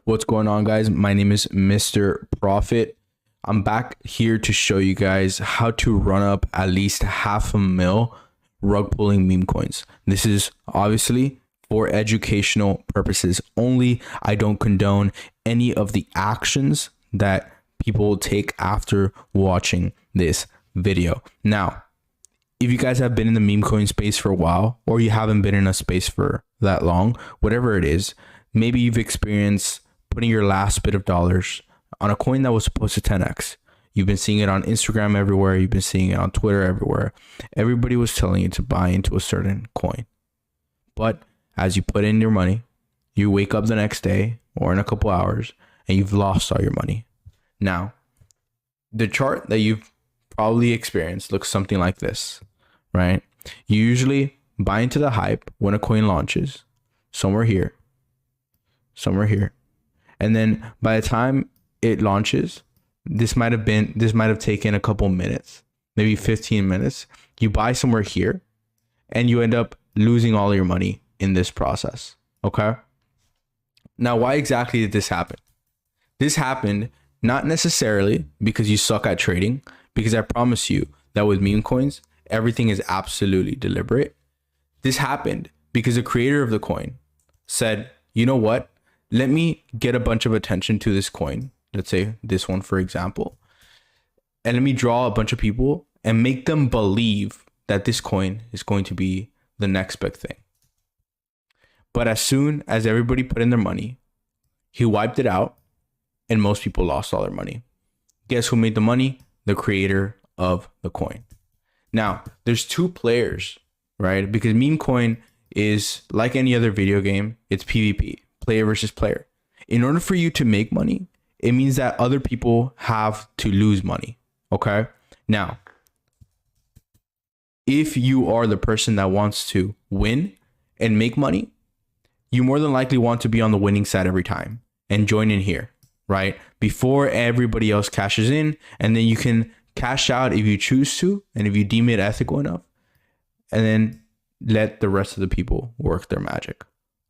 What's going on, guys? My name is Mr. Profit. I'm back here to show you guys how to run up at least $500,000 rug pulling meme coins. This is obviously for educational purposes only. I don't condone any of the actions that people will take after watching this video. Now, if you guys have been in the meme coin space for a while, or you haven't been in a space for that long, whatever it is, maybe you've experienced putting your last bit of dollars on a coin that was supposed to 10x. You've been seeing it on Instagram everywhere. You've been seeing it on Twitter everywhere. Everybody was telling you to buy into a certain coin. But as you put in your money, you wake up the next day or in a couple hours and you've lost all your money. Now, the chart that you've probably experienced looks something like this, right? You usually buy into the hype when a coin launches, somewhere here. And then by the time it launches, this might have taken a couple minutes, maybe 15 minutes. You buy somewhere here and you end up losing all your money in this process. Okay. Now, why exactly did this happen? This happened not necessarily because you suck at trading, because I promise you that with meme coins, everything is absolutely deliberate. This happened because the creator of the coin said, you know what? Let me get a bunch of attention to this coin. Let's say this one, for example, and let me draw a bunch of people and make them believe that this coin is going to be the next big thing. But as soon as everybody put in their money, he wiped it out and most people lost all their money. Guess who made the money? The creator of the coin. Now, there's two players, right? Because meme coin is like any other video game. It's PvP, player versus player. In order for you to make money, it means that other people have to lose money. Okay. Now, if you are the person that wants to win and make money, you more than likely want to be on the winning side every time and join in here, right? Before everybody else cashes in, and then you can cash out if you choose to, and if you deem it ethical enough, and then let the rest of the people work their magic.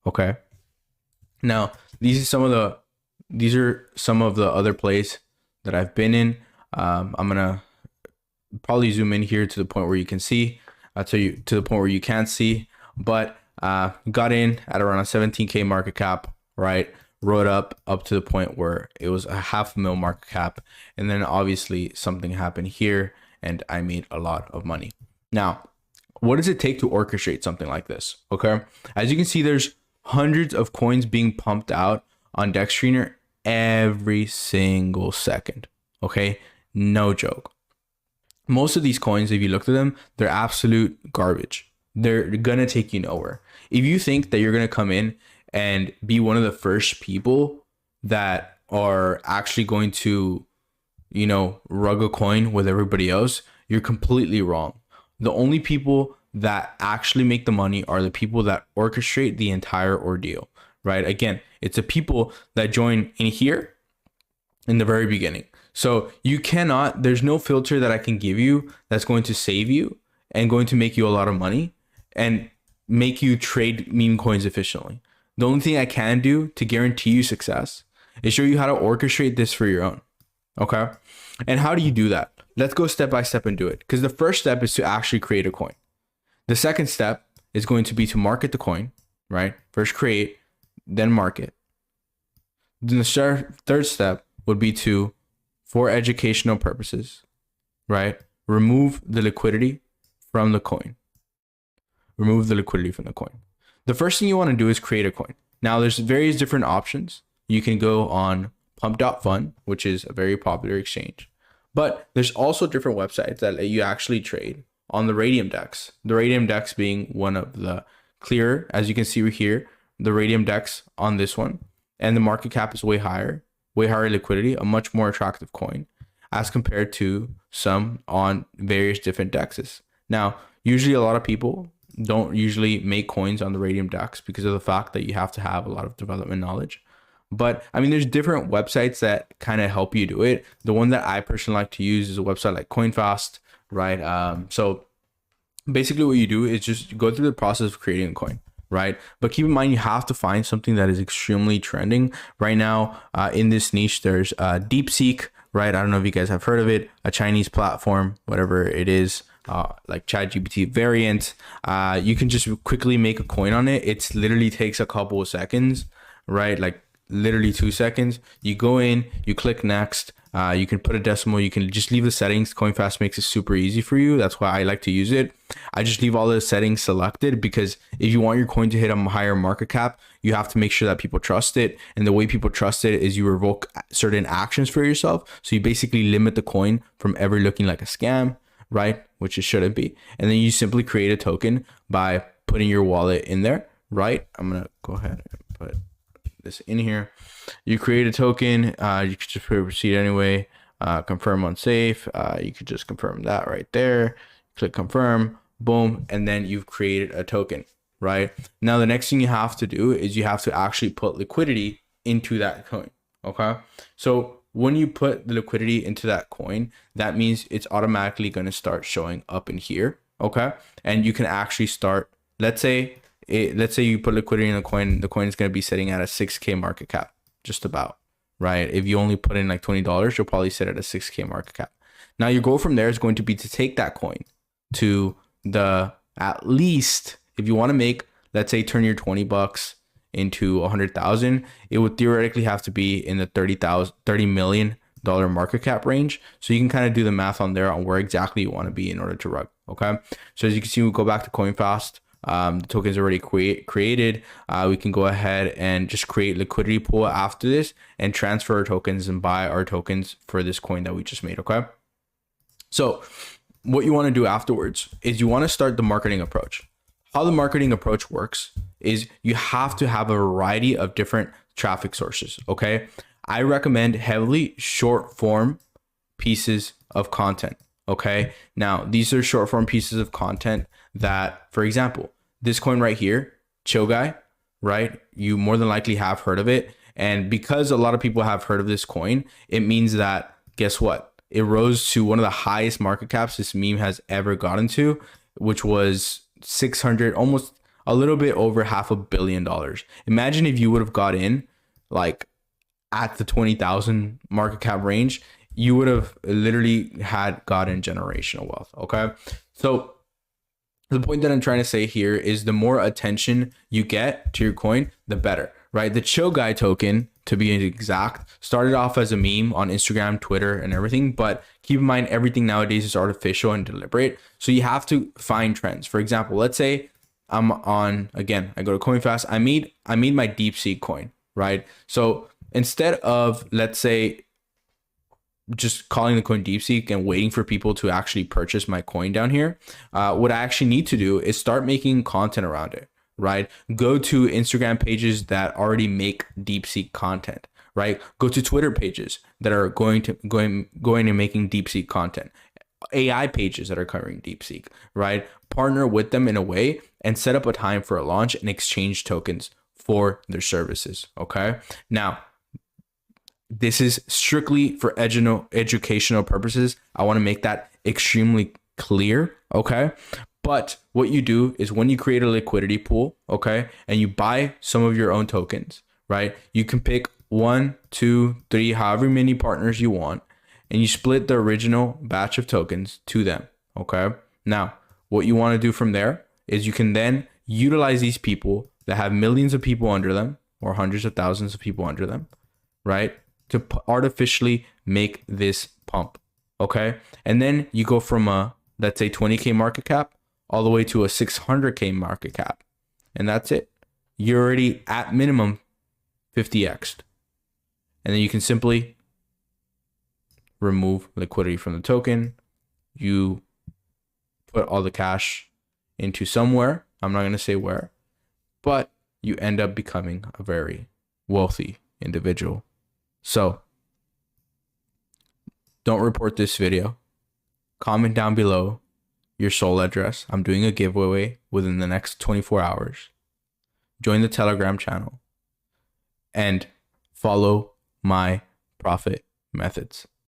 Okay. Now, these are some of the other plays that I've been in. I'm gonna probably zoom in here to the point where you can see. I'll tell you to the point where you can't see, but got in at around a 17K market cap, right? Rode up to the point where it was a $500,000 market cap, and then obviously something happened here, and I made a lot of money. Now, what does it take to orchestrate something like this? Okay, as you can see, there's hundreds of coins being pumped out on Dextrainer every single second. Okay, no joke. Most of these coins, if you look at them, they're absolute garbage. They're gonna take you nowhere. If you think that you're gonna come in and be one of the first people that are actually going to, rug a coin with everybody else, you're completely wrong. The only people that actually make the money are the people that orchestrate the entire ordeal, right? Again, it's the people that join in here in the very beginning. So there's no filter that I can give you that's going to save you and going to make you a lot of money and make you trade meme coins efficiently. The only thing I can do to guarantee you success is show you how to orchestrate this for your own. Okay. And how do you do that? Let's go step by step and do it. Because the first step is to actually create a coin. The second step is going to be to market the coin, right? First create, then market. Then the third step would be to, for educational purposes, right? Remove the liquidity from the coin. The first thing you want to do is create a coin. Now, there's various different options. You can go on Pump.Fun, which is a very popular exchange. But there's also different websites that let you actually trade on the Radium Dex. The Radium Dex being one of the clearer, as you can see here, the Radium Dex on this one. And the market cap is way higher liquidity, a much more attractive coin as compared to some on various different dexes. Now, usually a lot of people don't usually make coins on the Radium Dex because of the fact that you have to have a lot of development knowledge. But I mean, there's different websites that kind of help you do it. The one that I personally like to use is a website like CoinFast, right? So basically what you do is just go through the process of creating a coin. right? But keep in mind, you have to find something that is extremely trending right now. In this niche, there's DeepSeek, right? I don't know if you guys have heard of it, a Chinese platform, whatever it is, like ChatGPT variant. You can just quickly make a coin on it. It literally takes a couple of seconds, right? Like literally 2 seconds. You go in, you click next. You can put a decimal. You can just leave the settings. CoinFast makes it super easy for you. That's why I like to use it. I just leave all the settings selected, because if you want your coin to hit a higher market cap, you have to make sure that people trust it. And the way people trust it is you revoke certain actions for yourself. So you basically limit the coin from ever looking like a scam, right? Which it shouldn't be. And then you simply create a token by putting your wallet in there, right? I'm going to go ahead and put this in here. You create a token. You could just proceed anyway. Confirm on safe. You could just confirm that right there. Click confirm. Boom. And then you've created a token, right? Now, the next thing you have to do is you have to actually put liquidity into that coin. Okay. So when you put the liquidity into that coin, that means it's automatically going to start showing up in here. Okay. And you can actually start, let's say you put liquidity in the coin is going to be sitting at a 6K market cap, just about, right? If you only put in like $20, you'll probably sit at a 6K market cap. Now your goal from there is going to be to take that coin to the, at least, if you want to make, let's say, turn your $20 into 100,000, it would theoretically have to be in the $30 million market cap range. So you can kind of do the math on there on where exactly you want to be in order to rug. Okay. So as you can see, we go back to CoinFast. The token's already created. We can go ahead and just create liquidity pool after this and transfer our tokens and buy our tokens for this coin that we just made. Okay. So what you want to do afterwards is you want to start the marketing approach. How the marketing approach works is you have to have a variety of different traffic sources. Okay. I recommend heavily short form pieces of content. Okay. Now, these are short form pieces of content that, for example, this coin right here, Chill Guy, right? You more than likely have heard of it. And because a lot of people have heard of this coin, it means that, guess what? It rose to one of the highest market caps this meme has ever gotten to, which was 600, almost a little bit over $500 million. Imagine if you would have got in like at the 20,000 market cap range, you would have literally had gotten generational wealth. Okay. So the point that I'm trying to say here is the more attention you get to your coin, the better, right? The Chill Guy token, to be exact, started off as a meme on Instagram, Twitter, and everything. But keep in mind, everything nowadays is artificial and deliberate. So you have to find trends. For example, let's say I'm on, again, I go to CoinFast. I made my DeepSeek coin, right? So instead of, let's say, just calling the coin DeepSeek and waiting for people to actually purchase my coin down here, what I actually need to do is start making content around it, right? Go to Instagram pages that already make DeepSeek content, right? Go to Twitter pages that are going and making DeepSeek content, AI pages that are covering DeepSeek, right? Partner with them in a way and set up a time for a launch and exchange tokens for their services. Okay. Now, this is strictly for educational purposes. I want to make that extremely clear. Okay. But what you do is when you create a liquidity pool, okay, and you buy some of your own tokens, right? You can pick 1, 2, 3, however many partners you want, and you split the original batch of tokens to them. Okay. Now, what you want to do from there is you can then utilize these people that have millions of people under them or hundreds of thousands of people under them, right? To artificially make this pump. Okay. And then you go from a, let's say 20K market cap all the way to a 600K market cap. And that's it. You're already at minimum 50x'd. And then you can simply remove liquidity from the token. You put all the cash into somewhere. I'm not going to say where, but you end up becoming a very wealthy individual. So don't report this video. Comment down below your soul address. I'm doing a giveaway within the next 24 hours. Join the Telegram channel and follow my profit methods.